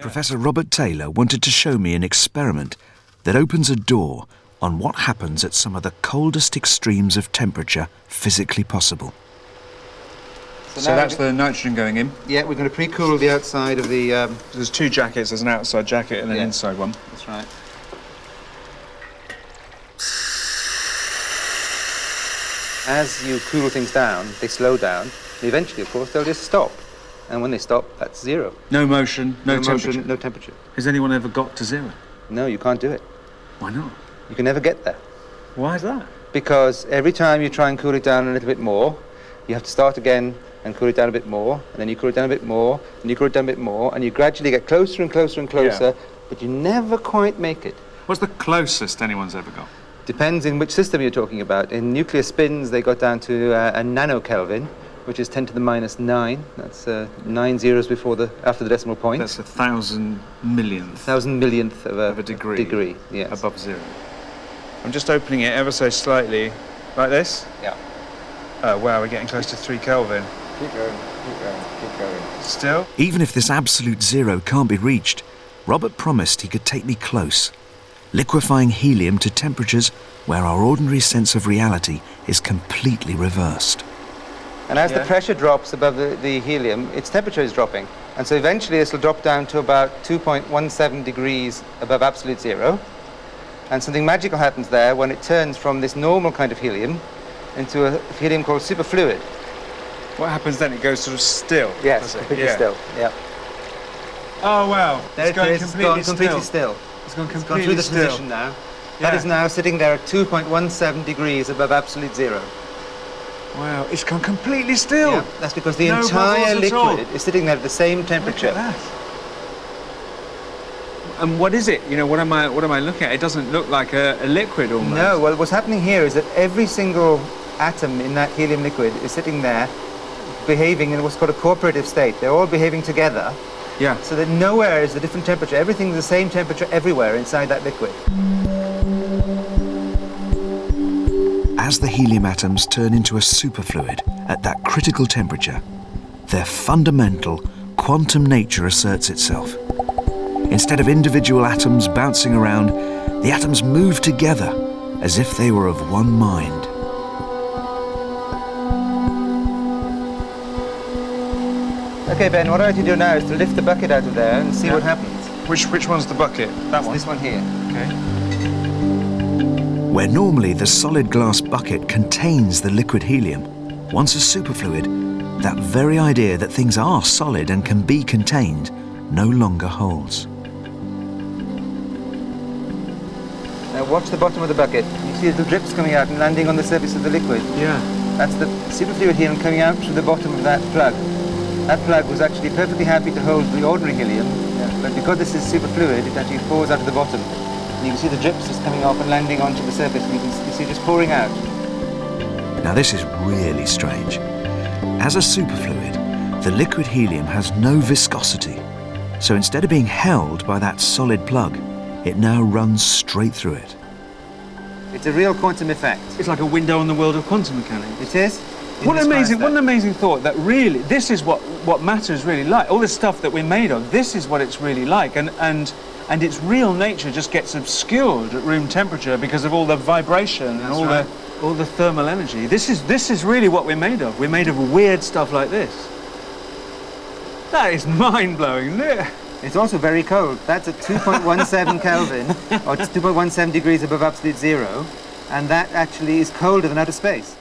Professor Robert Taylor wanted to show me an experiment that opens a door on what happens at some of the coldest extremes of temperature physically possible. So that's the nitrogen going in? Yeah, we're going to pre-cool the outside of the... There's two jackets, there's an outside jacket and an inside one. That's right. As you cool things down, they slow down, and eventually, of course, they'll just stop. And when they stop, that's zero. No motion, no temperature? Motion, no temperature. Has anyone ever got to zero? No, you can't do it. Why not? You can never get there. Why is that? Because every time you try and cool it down a little bit more, you have to start again and cool it down a bit more, and then you cool it down a bit more, and you cool it down a bit more, and you gradually get closer and closer and closer, but you never quite make it. What's the closest anyone's ever got? Depends in which system you're talking about. In nuclear spins, they got down to a nanokelvin, which is 10 to the minus 9. That's 9 zeros after the decimal point. That's 1,000 millionth. 1,000 millionth of a degree. Yes. Above zero. I'm just opening it ever so slightly, like this. Yeah. Oh wow, we're getting close to 3 Kelvin. Keep going, keep going, keep going. Still? Even if this absolute zero can't be reached, Robert promised he could take me close, liquefying helium to temperatures where our ordinary sense of reality is completely reversed. And as the pressure drops above the helium, its temperature is dropping. And so eventually this will drop down to about 2.17 degrees above absolute zero. And something magical happens there when it turns from this normal kind of helium into a helium called superfluid. What happens then? It goes sort of still? Yes, completely still, yeah. Oh wow, There it's gone it is, completely it's gone completely still. It's gone completely It's gone through this still. position now. That is now sitting there at 2.17 degrees above absolute zero. Wow, it's gone completely still. Yeah, that's because the No entire bubbles at all. liquid is sitting there at the same temperature. Look at that. And what is it? You know, what am I looking at? It doesn't look like a liquid almost. No, well, what's happening here is that every single atom in that helium liquid is sitting there behaving in what's called a cooperative state. They're all behaving together. Yeah. So that nowhere is a different temperature. Everything's the same temperature everywhere inside that liquid. As the helium atoms turn into a superfluid at that critical temperature, their fundamental quantum nature asserts itself. Instead of individual atoms bouncing around, the atoms move together as if they were of one mind. Okay, Ben, what I'd like to do now is to lift the bucket out of there and see what happens. Which one's the bucket? That one? This one here. Okay. Where normally the solid glass bucket contains the liquid helium, once a superfluid, that very idea that things are solid and can be contained no longer holds. Now watch the bottom of the bucket. You see little drips coming out and landing on the surface of the liquid. Yeah. That's the superfluid helium coming out through the bottom of that plug. That plug was actually perfectly happy to hold the ordinary helium, but because this is superfluid, it actually pours out of the bottom. And you can see the drips just coming off and landing onto the surface, and you see it just pouring out. Now this is really strange. As a superfluid, the liquid helium has no viscosity. So instead of being held by that solid plug, it now runs straight through it. It's a real quantum effect. It's like a window on the world of quantum mechanics. It is. What an amazing thought that really, this is what matter is really like. All this stuff that we're made of, this is what it's really like. And its real nature just gets obscured at room temperature because of all the vibration and all the thermal energy. This is really what we're made of. We're made of weird stuff like this. That is mind-blowing, isn't it? It's also very cold. That's at 2.17 Kelvin, or 2.17 degrees above absolute zero, and that actually is colder than outer space.